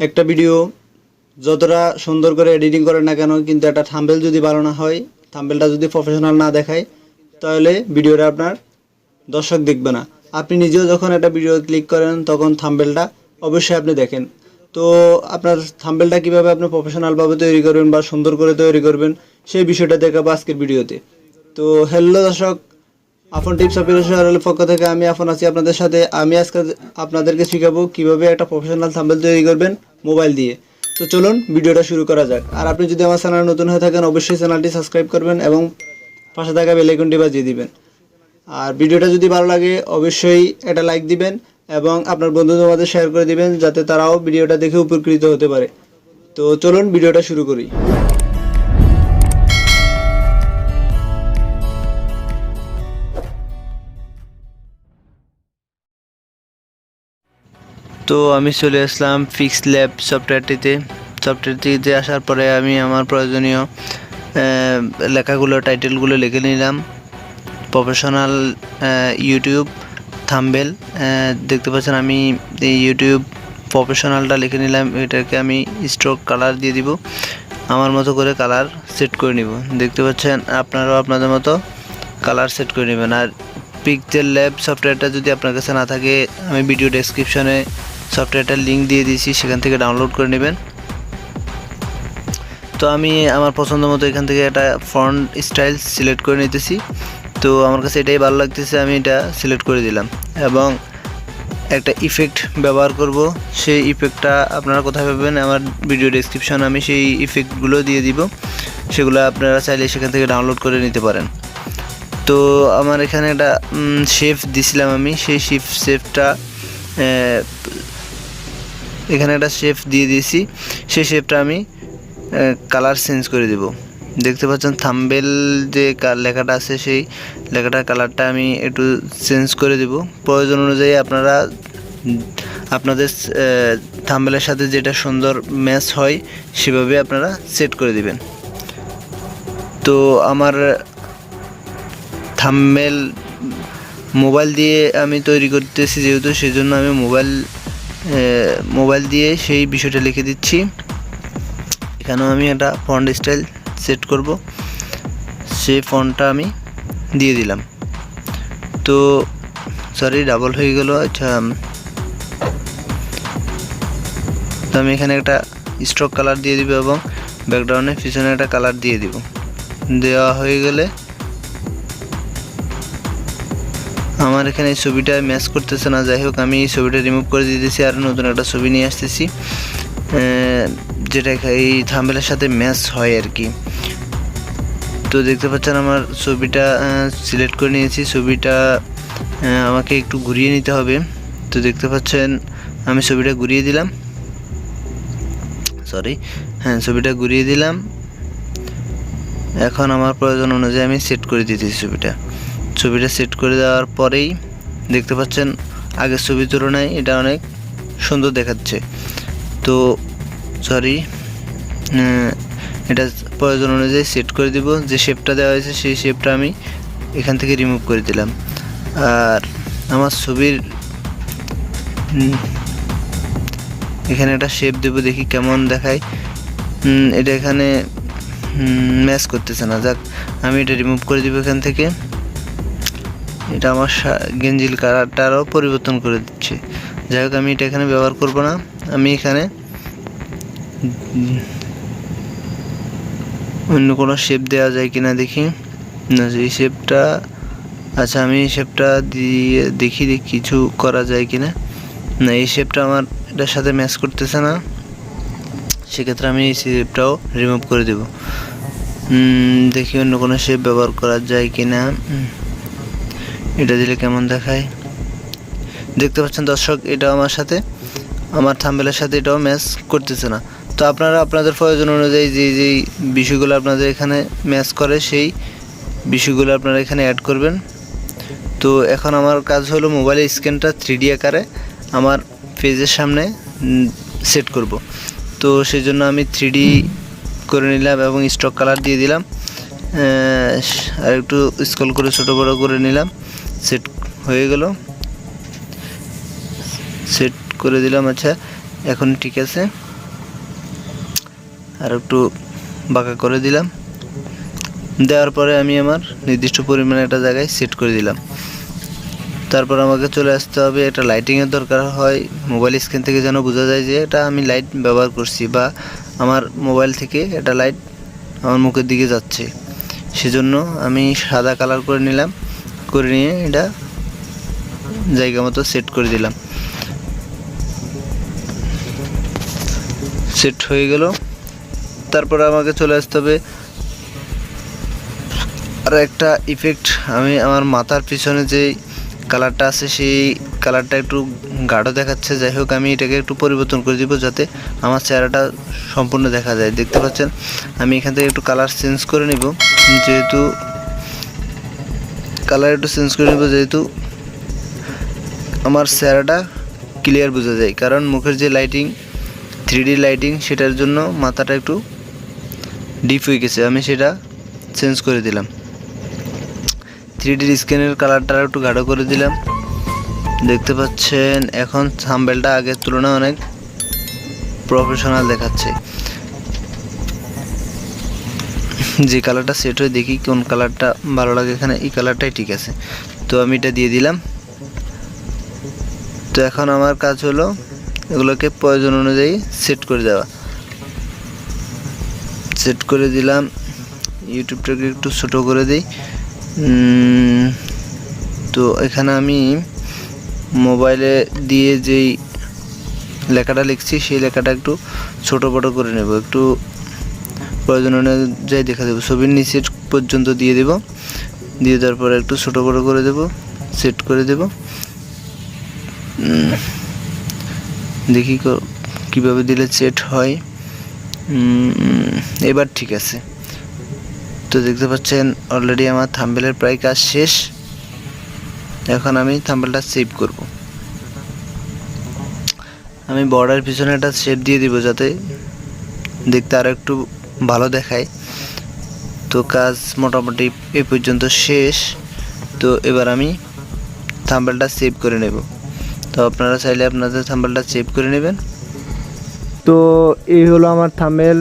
একটা ভিডিও যতটা সুন্দর করে এডিটিং করেন না কেন, কিন্তু একটা থাম্বনেল যদি ভালো না হয়, থাম্বনেলটা যদি প্রফেশনাল না দেখায়, তাহলে ভিডিওটা আপনার দর্শক দেখবে না। আপনি নিজেও যখন একটা ভিডিও ক্লিক করেন তখন থাম্বনেলটা অবশ্যই আপনি দেখেন। তো আপনার থাম্বনেলটা কীভাবে আপনি প্রফেশনালভাবে তৈরি করবেন বা সুন্দর করে তৈরি করবেন, সেই বিষয়টা দেখাবো আজকের ভিডিওতে। তো হ্যালো দর্শক, আফন টিপস অফিসিয়ালের পক্ষ থেকে আমি আফন আছি আপনাদের সাথে। আমি আজকে আপনাদেরকে শেখাবো কীভাবে একটা প্রফেশনাল থাম্বনেল তৈরি করবেন মোবাইল দিয়ে। তো চলুন ভিডিওটা শুরু করা যাক। আর আপনি যদি আমার চ্যানেলে নতুন হয়ে থাকেন, অবশ্যই চ্যানেলটি সাবস্ক্রাইব করবেন এবং পাশে থাকা বেল আইকনটি বাজিয়ে দিবেন। আর ভিডিওটা যদি ভালো লাগে অবশ্যই একটা লাইক দিবেন এবং আপনার বন্ধুদের মধ্যে শেয়ার করে দিবেন, যাতে তারাও ভিডিওটা দেখে উপকৃত হতে পারে। তো চলুন ভিডিওটা শুরু করি। তো আমি চলে আসলাম ফিক্স ল্যাব সফটওয়্যারটিতে আসার পরে আমি আমার প্রয়োজনীয় লেখাগুলো, টাইটেলগুলো লিখে নিলাম। প্রফেশনাল ইউটিউব থাম্বনেল দেখতে পাচ্ছেন, আমি এই ইউটিউব প্রফেশনালটা লিখে নিলাম। এটাকে আমি স্ট্রোক কালার দিয়ে দিব, আমার মতো করে কালার সেট করে নিব। দেখতে পাচ্ছেন আপনারাও আপনাদের মতো কালার সেট করে নেবেন। আর পিক্সেল ল্যাব সফটওয়্যারটা যদি আপনার কাছে না থাকে, আমি ভিডিও ডেসক্রিপশনে সফটওয়্যারটার লিঙ্ক দিয়ে দিয়েছি, সেখান থেকে ডাউনলোড করে নেবেন। তো আমি আমার পছন্দ মতো এখান থেকে একটা ফন্ট স্টাইল সিলেক্ট করে নিতেছি। তো আমার কাছে এটাই ভালো লাগতেছে, আমি এটা সিলেক্ট করে দিলাম এবং একটা ইফেক্ট ব্যবহার করব। সেই ইফেক্টটা আপনারা কোথায় পাবেন, আমার ভিডিও ডেসক্রিপশন আমি সেই ইফেক্টগুলো দিয়ে দিব, সেগুলো আপনারা চাইলে সেখান থেকে ডাউনলোড করে নিতে পারেন। তো আমার এখানে একটা শেপ দিছিলাম, আমি সেই শেপটা এখানে একটা শেপ দিয়ে দিয়েছি। সেই শেপটা আমি কালার চেঞ্জ করে দেব। দেখতে পাচ্ছেন থাম্বনেল যে লেখাটা আছে, সেই লেখাটার কালারটা আমি একটু চেঞ্জ করে দেব। প্রয়োজন অনুযায়ী আপনারা আপনাদের থাম্বনেলের সাথে যেটা সুন্দর ম্যাচ হয় সেভাবে আপনারা সেট করে দিবেন। তো আমার থাম্বনেল মোবাইল দিয়ে আমি তৈরি করতেছি, যেহেতু সেজন্য আমি মোবাইল দিয়ে সেই বিষয়টা লিখে দিচ্ছি। এখানেও আমি একটা ফন্ট স্টাইল সেট করব, সেই ফন্টটা আমি দিয়ে দিলাম। তো সরি, ডাবল হয়ে গেল। আচ্ছা, তো আমি এখানে একটা স্ট্রোক কালার দিয়ে দিব এবং ব্যাকগ্রাউন্ডে পিছনে একটা কালার দিয়ে দিব। দেওয়া হয়ে গেলে আমার এখানে এই ছবিটা ম্যাচ করতেছে না, যাই হোক আমি এই ছবিটা রিমুভ করে দিতেছি আর নতুন একটা ছবি নিয়ে আসতেছি, যেটা এই থাম্বনেলের সাথে ম্যাচ হয় আর কি। তো দেখতে পাচ্ছেন আমার ছবিটা সিলেক্ট করে নিয়েছি। ছবিটা আমাকে একটু ঘুরিয়ে নিতে হবে। তো দেখতে পাচ্ছেন আমি ছবিটা ঘুরিয়ে দিলাম, ছবিটা ঘুরিয়ে দিলাম। এখন আমার প্রয়োজন অনুযায়ী আমি সেট করে দিতেছি ছবিটা সেট করে দেওয়ার পরেই দেখতে পাচ্ছেন আগের ছবির তুলনায় এটা অনেক সুন্দর দেখাচ্ছে। তো এটা প্রয়োজন অনুযায়ী সেট করে দিব। যে শেপটা দেওয়া হয়েছে সেই শেপটা আমি এখান থেকে রিমুভ করে দিলাম। আর আমার ছবির এখানে একটা শেপ দেব, দেখি কেমন দেখায়। এটা এখানে ম্যাচ করতেছে না, যাক আমি এটা রিমুভ করে দিব এখান থেকে। এটা আমার গেঞ্জির কালারটা আরও পরিবর্তন করে দিচ্ছে, যাই হোক আমি এটা এখানে ব্যবহার করব না। আমি এখানে অন্য কোনো শেপ দেওয়া যায় কিনা দেখি। না, এই শেপটা, আচ্ছা আমি এই শেপটা দিয়ে দেখি কিছু করা যায় কিনা। না, এই শেপটা আমার এটার সাথে ম্যাচ করতেছে না, সেক্ষেত্রে আমি এই শেপটাও রিমুভ করে দেব। দেখি অন্য কোনো শেপ ব্যবহার করা যায় কিনা। এটা দিলে কেমন দেখায় দেখতে পাচ্ছেন দর্শক, এটা আমার থাম্বনেলের সাথে এটাও ম্যাচ করতেছে না। তো আপনারা আপনাদের প্রয়োজন অনুযায়ী যেই বিষয়গুলো আপনাদের এখানে ম্যাচ করে সেই বিষয়গুলো আপনারা এখানে অ্যাড করবেন। তো এখন আমার কাজ হলো মোবাইলের স্ক্রিনটা 3D আকারে আমার পেজের সামনে সেট করব। তো সেই জন্য আমি 3D করে নিলাম এবং স্ট্রোক কালার দিয়ে দিলাম, আর একটু স্ক্রল করে ছোটো বড়ো করে নিলাম। সেট হয়ে গেল, সেট করে দিলাম। আচ্ছা, এখন ঠিক আছে। আর একটু বাঁকা করে দিলাম। দেওয়ার পরে আমি আমার নির্দিষ্ট পরিমাণে একটা জায়গায় সেট করে দিলাম। তারপর আমাকে চলে আসতে হবে, একটা লাইটিংয়ের দরকার হয়। মোবাইল স্ক্রিন থেকে যেন বোঝা যায় যে এটা আমি লাইট ব্যবহার করছি বা আমার মোবাইল থেকে এটা লাইট আমার মুখের দিকে যাচ্ছে। সেজন্য আমি সাদা কালার করে নিলাম, করে নিয়ে এটা জায়গা মতো সেট করে দিলাম। সেট হয়ে গেল। তারপর আমাকে চলে আসতে হবে আর একটা ইফেক্ট। আমি আমার মাথার পিছনে যে কালারটা আছে সেই কালারটা একটু গাঢ় দেখাচ্ছে। যাই হোক, আমি এটাকে একটু পরিবর্তন করে দিব যাতে আমার চেহারাটা সম্পূর্ণ দেখা যায়। দেখতে পাচ্ছেন আমি এখান থেকে একটু কালার চেঞ্জ করে নিব, যেহেতু আমার চেহারাটা ক্লিয়ার বোঝা যায়। কারণ মুখের যে লাইটিং 3D লাইটিং সেটার জন্য মাথাটা একটু ডিপ হয়ে গেছে, আমি সেটা চেঞ্জ করে দিলাম। 3D স্ক্রিনের কালারটা একটু গাঢ় করে দিলাম। দেখতে পাচ্ছেন এখন থাম্বনেলটা আগের তুলনায় অনেক প্রফেশনাল দেখাচ্ছে। যে কালারটা সেট হয়ে দেখি কোন কালারটা ভালো লাগে, এখানে এই কালারটাই ঠিক আছে, তো আমি এটা দিয়ে দিলাম। তো এখন আমার কাজ হলো এগুলোকে প্রয়োজন অনুযায়ী সেট করে দেওয়া। সেট করে দিলাম। ইউটিউবটাকে একটু ছোট করে দিই। তো এখানে আমি মোবাইলে দিয়ে যেই লেখাটা লিখছি সেই লেখাটা একটু ছোট বড় করে নেব, একটু প্রয়োজন অনুযায়ী দেখা দেবো। ছবির নিচে পর্যন্ত দিয়ে দেব, দিয়ে দেওয়ার পরে একটু ছোট বড় করে দেব, সেট করে দেব। দেখি কিভাবে দিলে সেট হয়। এবার ঠিক আছে। তো দেখতে পাচ্ছেন অলরেডি আমার থাম্বনেলের প্রায় কাজ শেষ। এখন আমি থাম্বনেলটা সেভ করব। আমি বর্ডারের পিছনে একটা শেপ দিয়ে দিব যাতে দেখতে আরও একটু ভালো দেখায়। তো কাজ মোটামুটি এই পর্যন্ত শেষ। তো এবার আমি থাম্বনেলটা সেভ করে নেব। তো আপনারা চাইলে আপনাদের থাম্বনেলটা সেভ করে নেবেন। তো এই হলো আমার থাম্বনেল।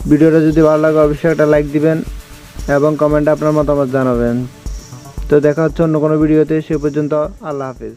ভিডিওটা যদি ভালো লাগে অবশ্যই একটা লাইক দিবেন এবং কমেন্টে আপনার মতামত জানাবেন। তো দেখা হচ্ছে অন্য কোনো ভিডিওতে, সে পর্যন্ত আল্লাহ হাফেজ।